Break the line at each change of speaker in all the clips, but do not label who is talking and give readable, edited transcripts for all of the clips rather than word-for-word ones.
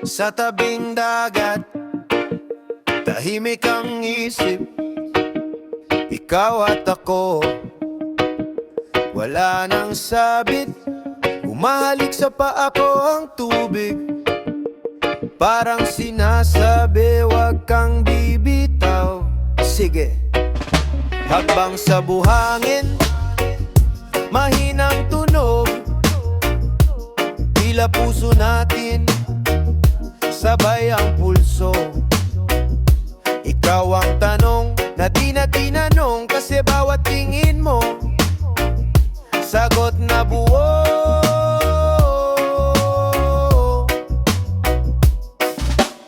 Sa tabing dagat, tahimik ang isip. Ikaw at ako, wala nang sabit. Umahalik sa paa ko ang tubig, parang sinasabi wag kang bibitaw. Sige, habang sa buhangin, mahinang tunog, tila puso natin sabay ang pulso. Ikaw ang tanong na di na tinanong, kasi bawat tingin mo sagot na buo.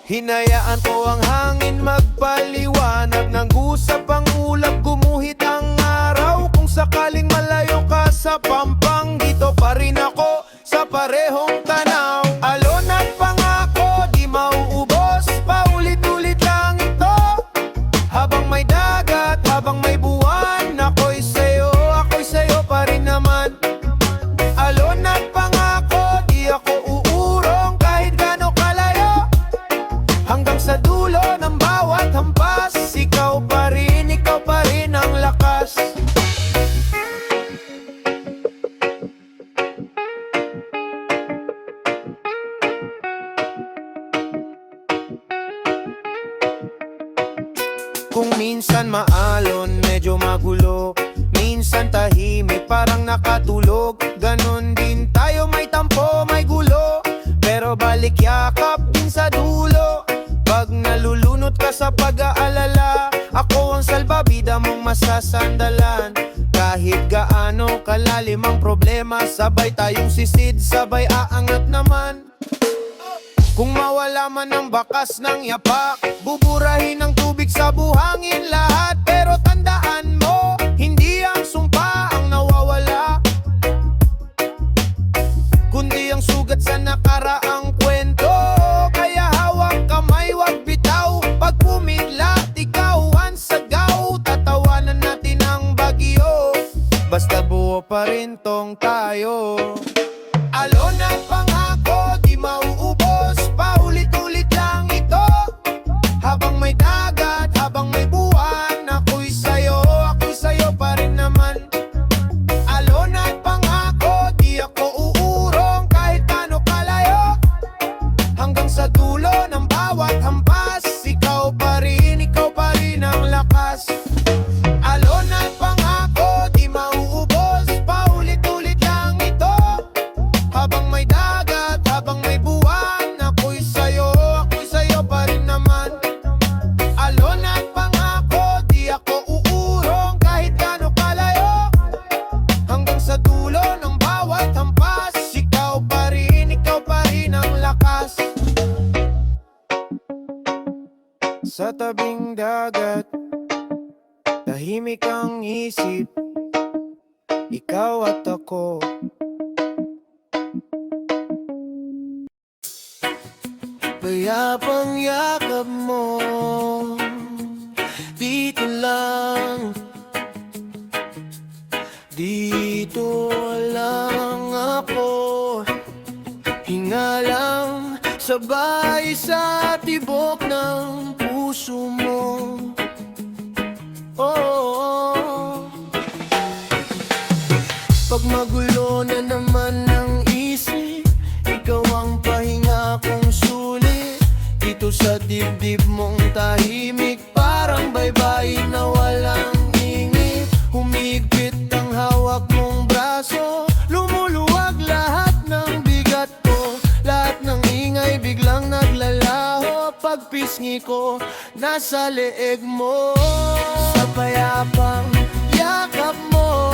Hinayaan ko ang hangin magpaliwanag, ng gusap ang ulap, gumuhit ang araw. Kung sakaling malayo ka sa pampang, dito pa rin ako sa parehong tanaw. Alon at pangako, di mauubos, paulit-ulit lang ito. Habang may dagat, habang may buwan, ako'y sa'yo pa rin naman. Alon at pangako, di ako uurong kahit gaano kalayo. Hanggang sa dulo ng bawat hampas, ikaw pa rin ang lakas. Kung minsan maalon, medyo magulo, minsan tahimik, parang nakatulog. Ganon din tayo, may tampo, may gulo, pero balik yakap din sa dulo. Pag nalulunod ka sa pag-aalala, ako ang salbabida mong masasandalan. Kahit gaano kalalim ang problema, sabay tayong sisid, sabay aangat naman. Kung mawala man ang bakas ng yapak, buburahin ng tubig sa buhangin lahat. Pero tandaan mo, hindi ang sumpa ang nawawala, kundi ang sugat sa nakaraang kwento. Kaya hawak kamay, wag bitaw. Pag pumiglat, ikaw ang sagaw. Tatawanan natin ang bagyo, basta buo pa rin tong tayo. Alon at pangako, di mauubos, paulit-ulit lang ito. Habang may dagat, habang may buwan, ako'y sa'yo pa rin naman. Alon at pangako, di ako uurong kahit gaano kalayo. Hanggang sa dulo ng bawat hampas, ikaw pa rin ang lakas. Alon at pangako, di mauubos, paulit-ulit lang ito. Habang may dagat, habang may buwan, ako'y sa'yo pa rin naman. Alon at pangako, di ako uurong kahit gaano kalayo. Hanggang sa dulo ng bawat hampas, ikaw pa rin ang lakas. Sa tabing dagat, tahimik ang isip. Ikaw at ako, payapang yakap mo. Dito lang, dito lang ako. Hinga lang, sabay sa tibok ng puso mo. Oh, pag magulo na naman ang isip, ikaw ang pahinga kong sulit. Dito sa dibdib mong tahimik, parang baybayin na walang ingit. Humigpit ang hawak mong braso, lumuluwag lahat ng bigat ko. Lahat ng ingay biglang naglalaho, pagpisngi ko nasa leeg mo. Sa payapang yakap mo,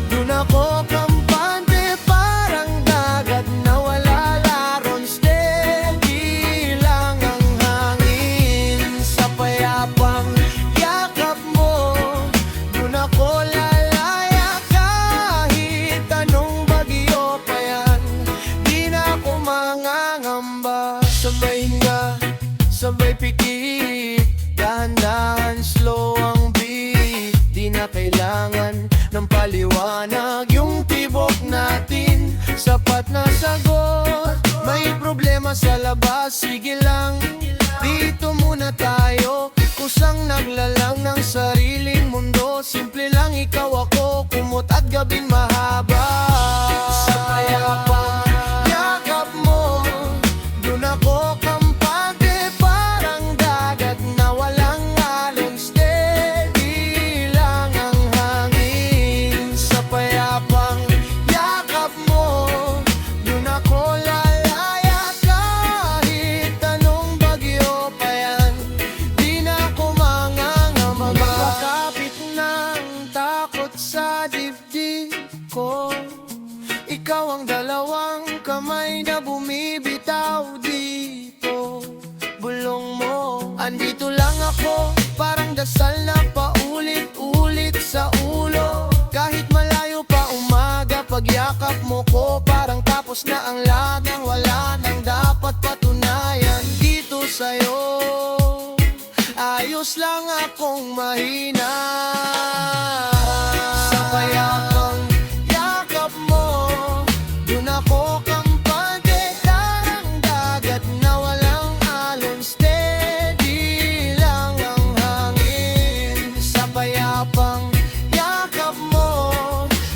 dun ako kampante, parang dagat na wala laron. Steady lang ang hangin. Sa payapang yakap mo, dun ako lalaya. Kahit anong bagyo pa yan, di na ako mangangamba. Sabay hinga, sabay pikit, dahan-dahan slow ang beat. Di na kailangan ng paliwanag, yung tibok natin sapat na sagot. May problema sa labas, sige lang, dito muna tayo. Kusang naglalang ng sariling mundo, simple lang ikaw ako, kumot at gabing mahaba. Sa payapang yakap mo, dun ako kampante, parang dagat na walang alon. Steady lang ang hangin. Sa payapang yakap mo, dun ako lalaya kahit anong bagyo pa yan. Di na ako mangangamba, makakapit ng takot sa dibdib ko. Ikaw ang dalawang kamay na bumibitaw dito. Bulong mo, andito lang ako, parang dasal na paulit-ulit sa ulo. Kahit malayo pa umaga, pagyakap mo ko, parang tapos na ang lahat ng wala nang dapat patunayan dito sa'yo. Ayos lang akong mahina. Sa payapang yakap mo, dun ako kampante, parang dagat na walang alon. Steady lang ang hangin. Sa payapang yakap mo,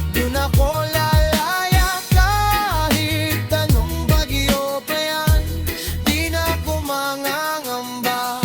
dun ako lalaya kahit anong bagyo pa yan. Di na ako mangangamba.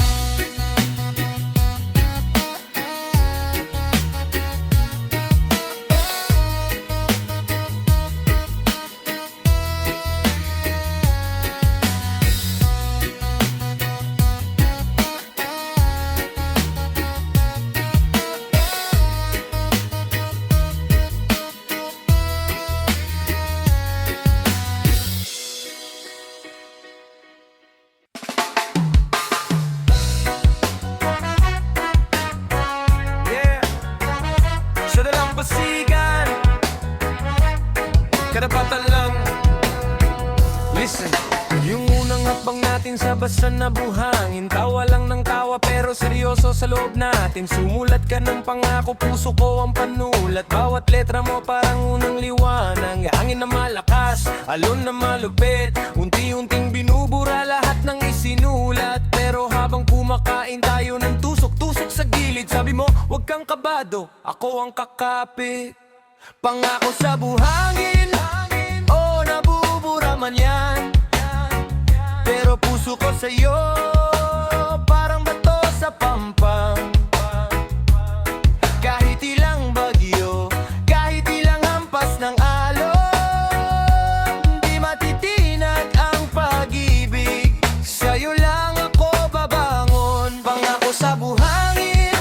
Yeah, siya na lang basigan, karapatan lang. Listen, yung unang hakbang natin sa basa na buhangin, tawa lang ng tawa pero seryoso sa loob natin. Sumulat ka ng pangako, puso ko ang panulat. Bawat letra mo parang unang liwanag, hangin na malakas, alon na malupit. Unti-unting binubura lahat ng isinulat. Pero habang kumakain tayo ng tusok-tusok sa gilid, sabi mo, huwag kang kabado, ako ang kakapit. Pangako sa buhangin, oh nabubura man yan, pero puso ko sa'yo parang bato sa pampang. Kahit ilang bagyo, kahit ilang hampas ng alon, di matitinag ang pag-ibig, sa'yo lang ako babangon. Pangako sa buhangin,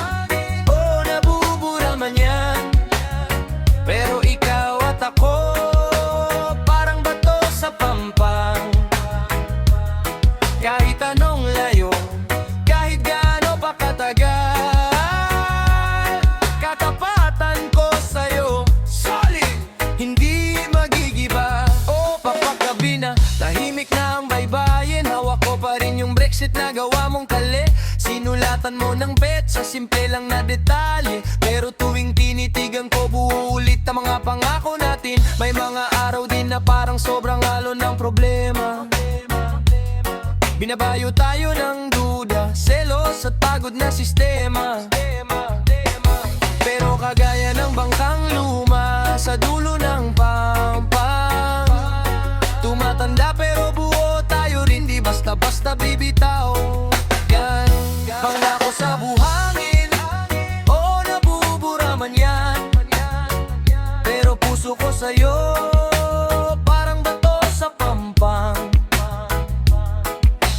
oh nabubura man yan, pero ikaw at ako parang bato sa pampang. Kahit anong layo, kahit gaano pa katagal, katapatan ko sa'yo solid, hindi magigiba. O papagabi na, tahimik na ang baybayin, hawak ko pa rin yung Brexit na gawa mong kali. Sinulatan mo ng petsa, simple lang na detalye, pero tuwing tinitigan ko buo ulit ang mga pangako natin. May mga araw din na parang sobrang alon ng problema. Binabayo tayo ng duda, selos at pagod na sistema. Pero kagaya ng bangkang luma sa dulo ng pampang, tumatanda pero buo tayo rin, di basta-basta bibitaw. Yan, pangako sa buhangin, oh nabubura man yan, pero puso ko sa'yo parang bato sa pampang.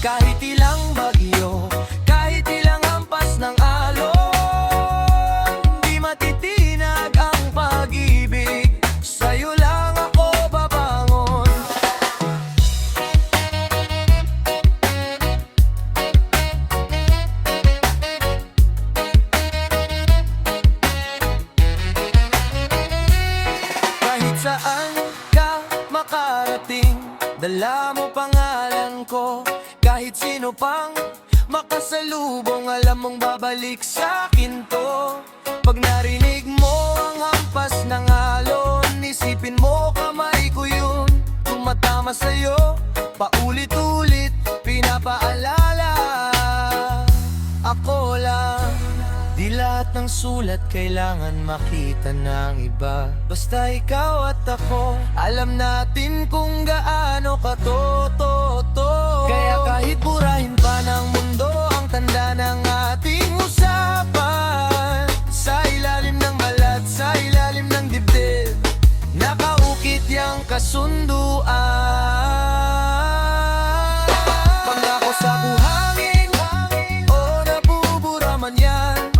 Kahit ilang bagyo, kahit ilang hampas ng alon, di matitinag ang pag-ibig, sa'yo lang ako babangon. Kahit saan ka makarating, dala mo pangalan ko. Kahit sino pang makasalubong, alam mong babalik sa'kin to. Pag narinig mo ang hampas ng alon, isipin mo kamay ko yun, tumatama sa'yo,
paulit-ulit pinapaalala. Ako lang, di lahat ng sulat kailangan makita ng iba. Basta ikaw at ako, alam natin kung gaano ka totoo. Kaya kahit burahin pa ng mundo ang tanda ng ating usapan, sa ilalim ng balat, sa ilalim ng dibdib, nakaukit yang kasunduan. Pangako sa buhangin, o nabubura man yan,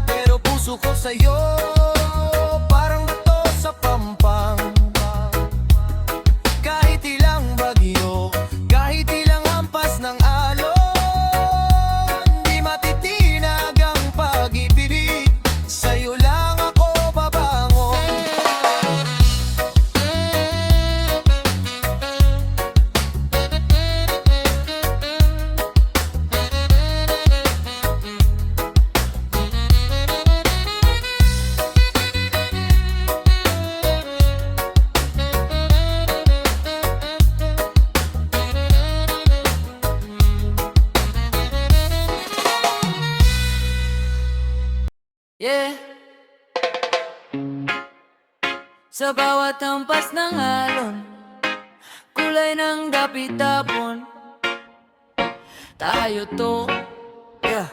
pero puso ko sa'yo parang bato sa pampang. Kahit ilang bagyo, kahit ilang hampas ng alon, di matitinag ang pag-ibig, sa'yo lang ako babangon.
Yeah. Sa bawat hampas ng alon, kulay ng dapit-tapon, tayo to, yeah.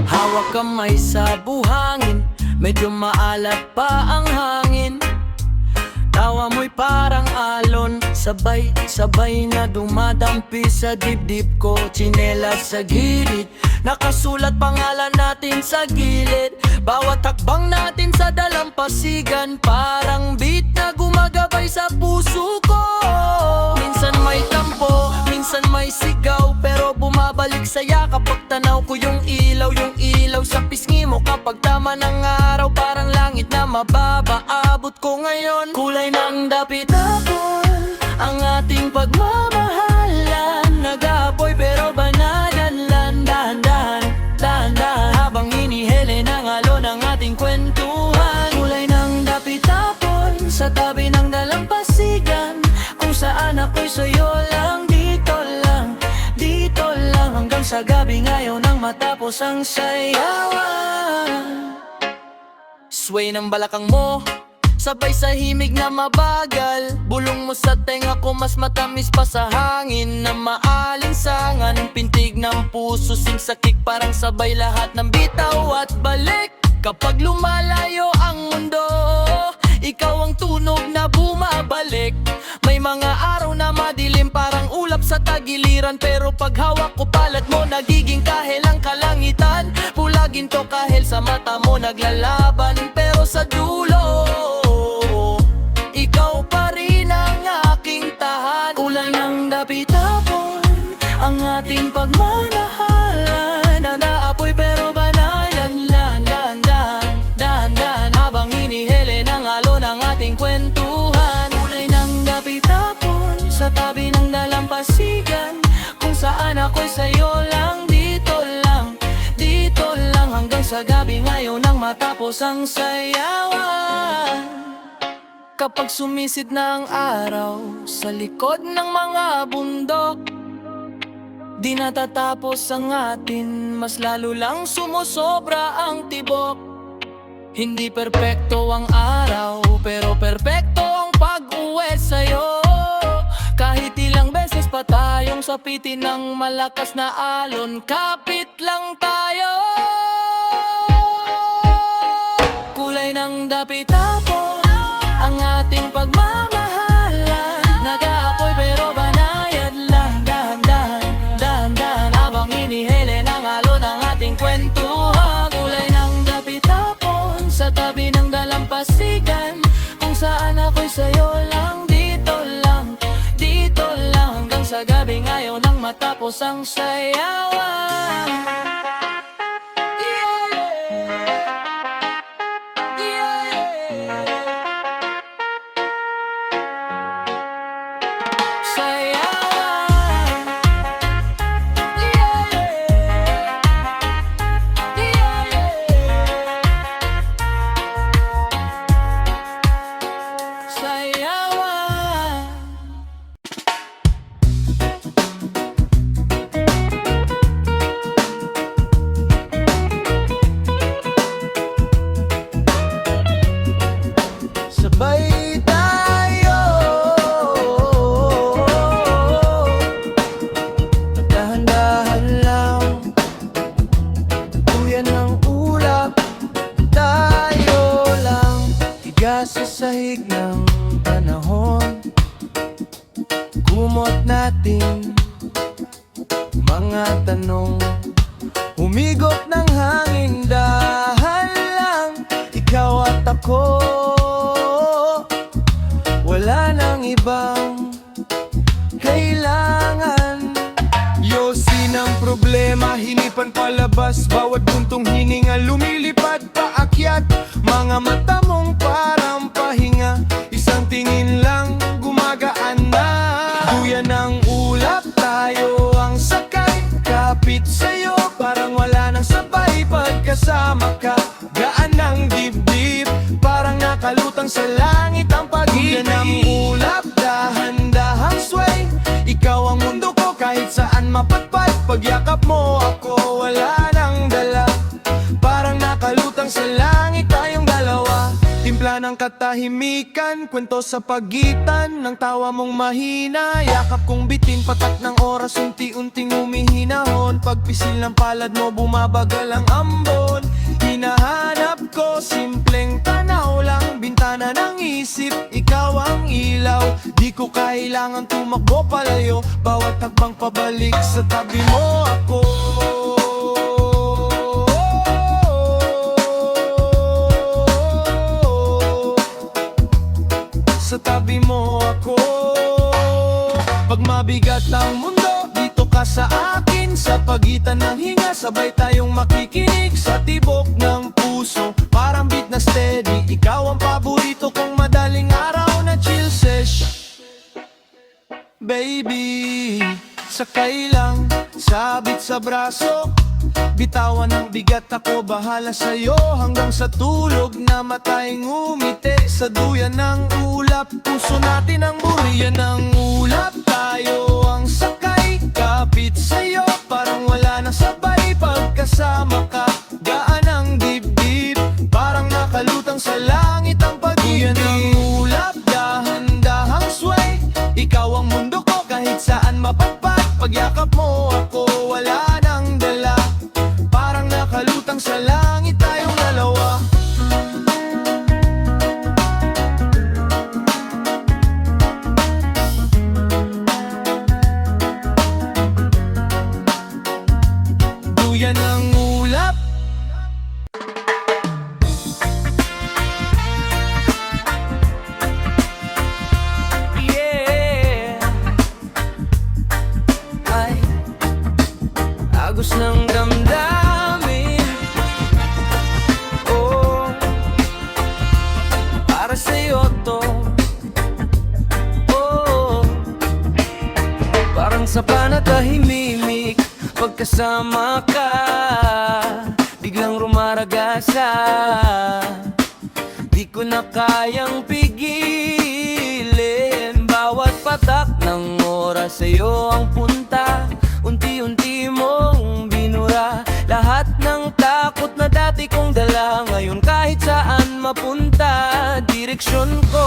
Hawak kamay sa buhangin, medyo maalat pa ang hangin. Tawa mo'y parang alon, sabay-sabay na dumadampi sa dibdib ko. Tsinelas sa gilid, nakasulat pangalan natin sa gilid. Bawat hakbang natin sa dalampasigan, parang beat na gumagabay sa puso ko. Minsan may tampo, minsan may sigaw, pero bumabalik saya kapag tanaw ko yung ilaw sa pisngi mo. Kapag tama ng araw, parang langit na mababa, abot ko ngayon. Kulay ng dapit-tapon, ang ating pagmamahalan. Nag-aapoy pero banayan lang, dahan-dahan, dahan-dahan, habang hinihili ng alon ang ating kwentuhan. Kulay ng dapit-tapon, sa tabi ng dalampasigan, kung saan ako'y sa'yo lang, dito lang, dito lang, hanggang sa gabi ngayon nang matapos ang sayawan. Sway ng balakang mo, sabay sa himig na mabagal. Bulong mo sa tenga ko mas matamis pa sa hangin na maalinsangan. Pintig ng puso, singsakik, parang sabay lahat ng bitaw at balik. Kapag lumalayo ang mundo, ikaw ang tunog na bumabalik. May mga araw na madilim, parang ulap sa tagiliran, pero pag hawak ko palad mo, nagiging kahel ang kalangitan. Pula ginto kahel sa mata mo, naglalaban, pero sa dulo ikaw pa rin ang aking tahan. Kulay ng dapit-tapon, ang ating pagmamahalan. Nag-aapoy pero banayan lang, dahan-dahan, habang hinihili ng alon ang ating kwentuhan. Kulay ng dapit-tapon, sa tabi ng dalampasigan, kung saan ako'y sa'yo lang, dito lang, dito lang, hanggang sa gabi ngayon nang matapos ang sayawan. Kapag sumisid na ang araw sa likod ng mga bundok, di natatapos ang atin, mas lalo lang sumusobra ang tibok. Hindi perpekto ang araw, pero perpekto ang pag-uwi sa'yo. Kahit ilang beses pa tayong sapitin ng malakas na alon, kapit lang tayo. Kulay ng dapit-tapon, ang ating pagmamahalan. Nag-aapoy pero banayad lang, dahan-dahan, habang hinihili ng alon ang ating kwentuhan. Kulay ng dapit-tapon, sa tabi ng dalampasigan, kung saan ako'y sa'yo lang, dito lang, hanggang sa gabi ngayon nang matapos ang sayawan.
ng panahon, kumot natin mga tanong, humigop ng hangin dahil lang ikaw at ako. Wala nang ibang kailangan. Yosin ang problema, hinipan palabas. Bawat buntong hininga, lumilipad paakyat. Mga mata mong parang pahinga, isang tingin lang gumagaan na. Duyan ng ulap, tayo ang sakay. Kapit sa'yo, parang wala nang sabay. Pagkasama ka, gaan ng dibdib, parang nakalutang sa langit ang pag-ibig. Duyan ng ulap, dahan-dahang sway. Ikaw ang mundo ko kahit saan mapatpat. Pagyakap mo ako, wala nang dala, parang nakalutang sa langit tayong dalawa. Timpla ng katahimikan, kwento sa pagitan ng tawa mong mahina. Yakap kong bitin, patak ng oras, unti-unting humihinahon. Pagpisil ng palad mo, bumabagal ang ambon. Hinahanap ko, simpleng tanaw lang, bintana ng isip, ikaw ang ilaw. Di ko kailangan tumakbo palayo, bawat hakbang pabalik sa tabi mo ako. Sa tabi mo ako. Pag mabigat ang mundo, dito ka sa akin. Sa pagitan ng hinga, sabay tayong makikinig. Sa tibok ng puso, parang beat na steady. Ikaw ang paborito kong madaling araw na chill sesh. Baby, sakay lang, sabit sa braso. Bitawan ng bigat, ako bahala sa'yo. Hanggang sa tulog na matay ngumiti. Sa duyan ng ulap, puso natin ang buriyan ng ulap. Tayo ang sakay, kapit sa'yo, parang wala nang sabay. Pagkasama ka, gaan ang dibdib, parang nakalutang sa langit ang pag-ibig. Duyan ng ulap, dahan-dahang sway. Ikaw ang mundo ko kahit saan mapagpat. Pagyakap mo ako, wala nang dala, parang nakalutang sa langit tayong dalawa. Duyan ng ulap. Yeah. Ay, agos ng damdamin. Oh, para sa'yo to. Oh, parang sa panatahimik, pagkasama ka, biglang rumaragasa. Di ko na kayang pigilin, bawat patak ng oras sa'yo ang punta. Unti-unti mong binura lahat ng takot na dati kong dala. Ngayon kahit saan mapunta, direksyon ko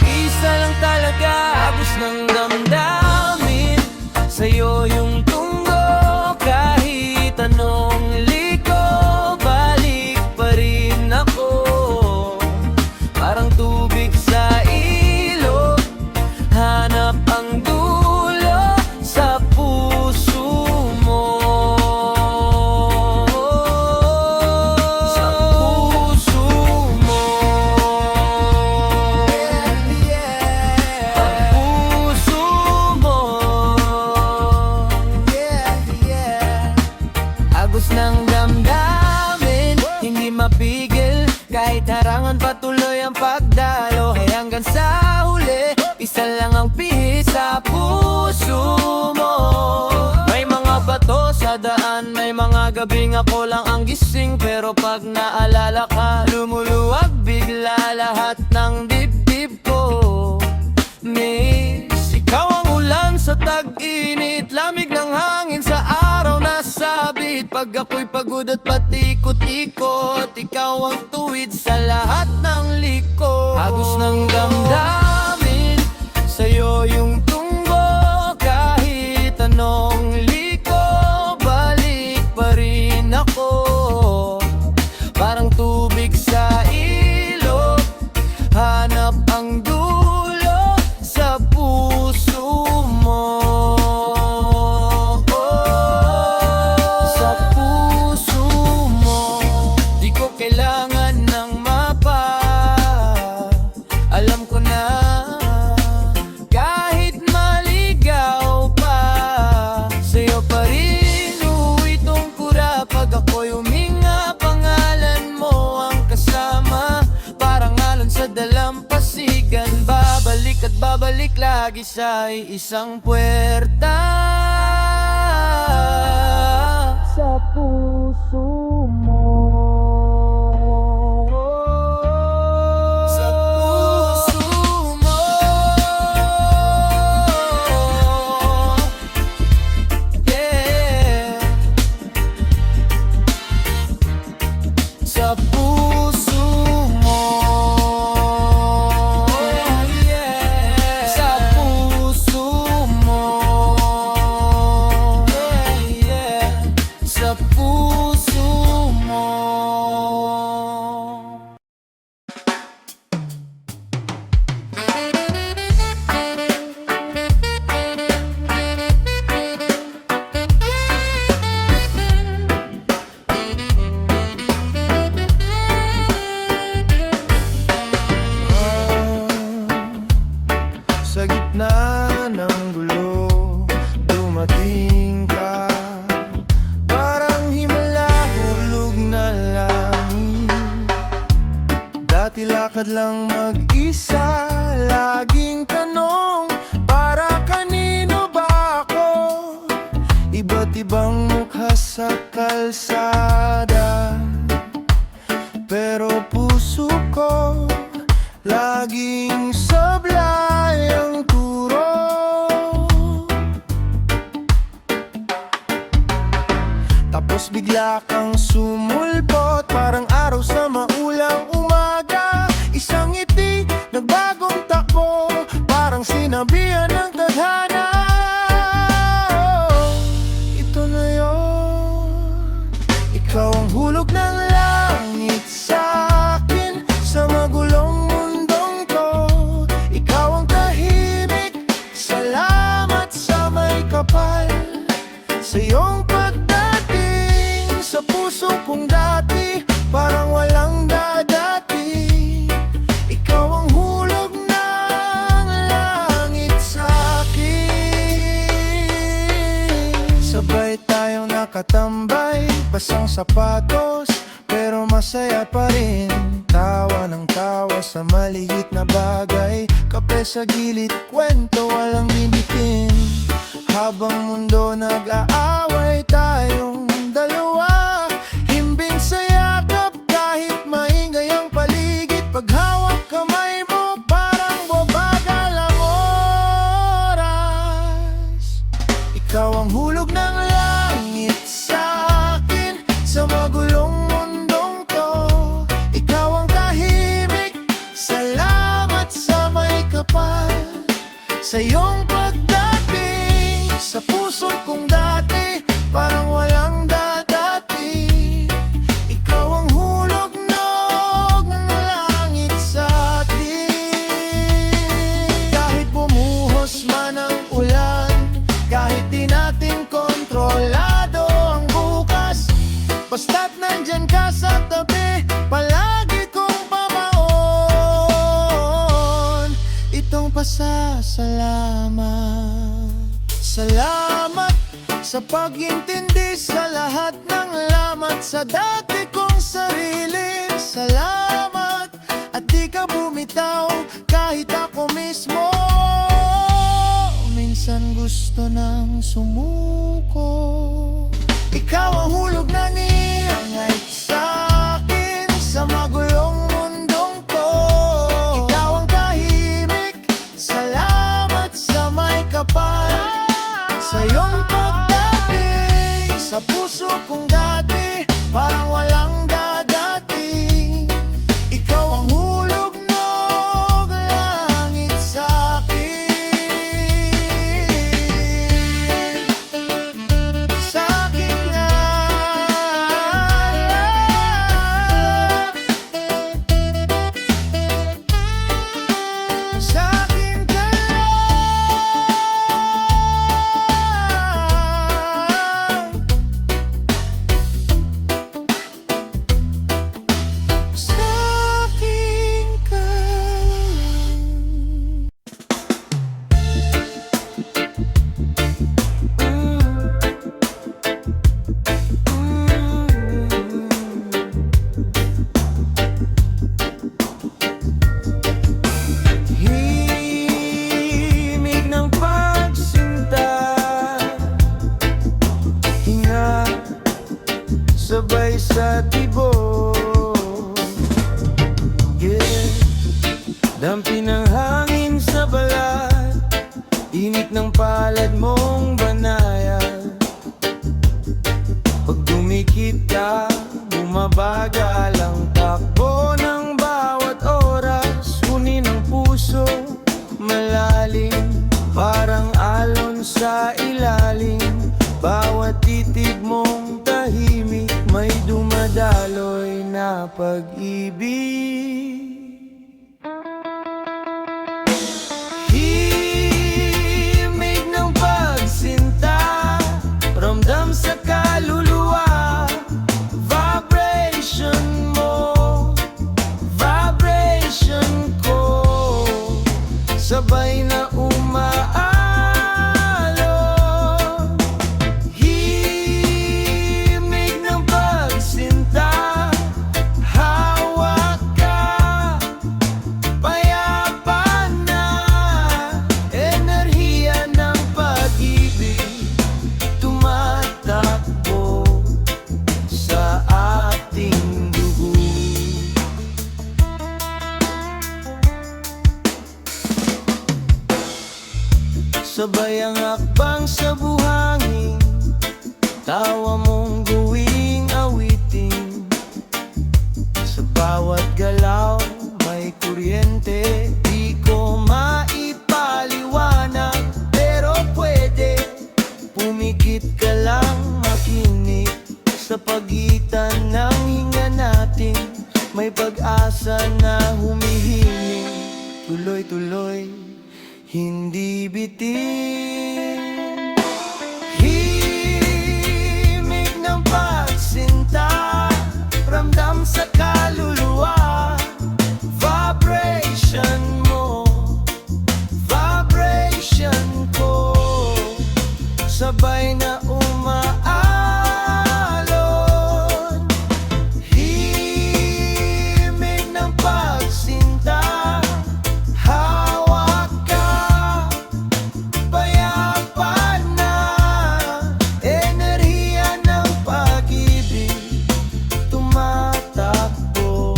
isa lang talaga, agos ng damdamin. Sa'yo yung tunggo, kahit anong liko, balik pa rin ako. Parang tubig sa ilog, hanap ang dulo sa puso mo. Sa puso mo. Ang puso mo. Agos ng damdamin, hindi mapigil. Kahit harangan patuloy ang pagdalo. Ay hanggang sa huli, isa lang ang pihit sa puso mo. May mga bato sa daan, may mga gabing ako lang ang gising. Pero pag naalala ka, lumuluwag bigla lahat ng dibdib ko. Miss, ikaw ang ulan sa tag-init, lamig ng hangin sa araw na sabit. Pag ako'y pagod at patikot-ikot, ikaw ang tuwid sa lahat ng liko. Agos ng damdamin, sa'yo yung tunggo, kahit anong liko, balik pa rin ako. Parang tubig sa ilog,
sa dalampasigan, babalik at babalik lagi sa isang puwerta. Sa puso mo, sa puso mo, yeah. Sa puso mo, yeah. Sa puso mo, yeah. Sa puso mo.
Sa gitna ng gulo, dumating ka. Parang himala, hulog na langit. Dati lakad lang mag-isa, laging tanong, para kanino ba ako? Iba't ibang mukha sa kalsada, pero puso ko laging sablay ang turo. Tapos bigla kang sumulpot, parang araw sa maulang umaga. Isang ngiti, nagbagong takbo, parang sinabihan ng tadhana. Ito na yun, ikaw ang hulog ng langit sa akin, sa magulong mundong to. Ikaw ang tahimik, salamat sa may kapal, sa iyong pagdating sa puso kong dati, parang walang dadati. Ikaw ang hulog ng langit sa akin. Sabay tayong nakatambay, basang sapatos, pero masaya pa rin. Tawa ng tawa sa maliit na bagay, kape sa gilid, kwento walang bibitin. Habang mundo nag-aaway, tayong dalawa, himbing sa yakap kahit maingay ang paligid. Paghawak kamay mo, parang babagal ang oras. Ikaw ang hulog ng langit sa akin, sa magulong mundong to. Ikaw ang tahimik, salamat sa may kapal, sa iyong pagdating sa puso kong dati, parang walang dadati. Ikaw ang hulog ng langit sa atin. Kahit bumuhos man ang ulan, kahit di natin kontrolado ang bukas, basta't nandyan ka sa tabi, palagi kong pamaon itong pasasalamat. Salamat sa pag-intindi sa lahat ng lamat sa dati kong sarili. Salamat at di ka bumitaw kahit ako mismo minsan gusto nang sumuko. Ikaw ang hulog ng iangay sa akin, sa magulong mundong to. Ikaw ang tahimik, salamat sa may kapal, sa iyong pagdating sa puso kong dati, parang walang dadati. Ikaw ang hulog ng langit sa akin, sa akin nga.
Dampi ng hangin sa balat, init ng palad mong banayad. Pag dumikit ka, bumabagal ang takbo ng bawat oras. Huni ng puso, malalim, parang alon sa ilalim. Bawat titig mong tahimik, may dumadaloy na pag-ibig. Himig ng pagsinta, ramdam sa kaluluwa. Vibration mo, vibration ko, sabay na umaalon. Himig ng pagsinta, hawak ka, payapa na, enerhiya ng pag-ibig tumatakbo sa ating dugo. Sabay ang hakbang sa buhangin, tawa mong gawing awitin. Sa bawat galaw may kuryente, di ko maipaliwanag, pero pwede pumikit ka lang, makinig. Sa pagitan ng hinga natin, may pag-asa na humihiling. Tuloy-tuloy, hindi bitin. Himig ng pagsinta, ramdam sa kaluluwa. Vibration mo, vibration ko, sabay na umaalon. Himig ng pagsinta, hawak ka, payapa na, enerhiya ng pag-ibig tumatakbo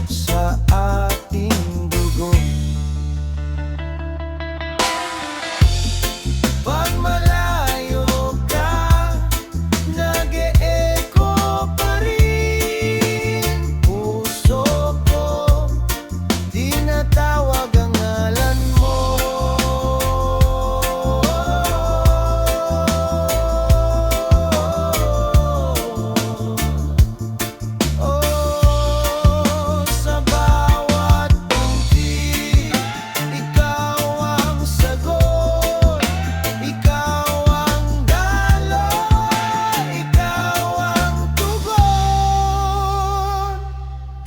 sa ating dugo. Pag malayo ka, nag-e-echo pa rin. Puso ko, tinatawag ang ngalan mo. Oh, sa bawat tungkil, ikaw ang sagot, ikaw ang daloy, ikaw ang tugon.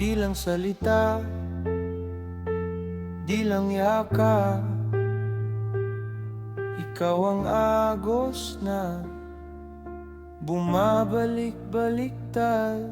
Di lang salita, di lang yaka, ikaw ang agos na bumabalik-baliktad.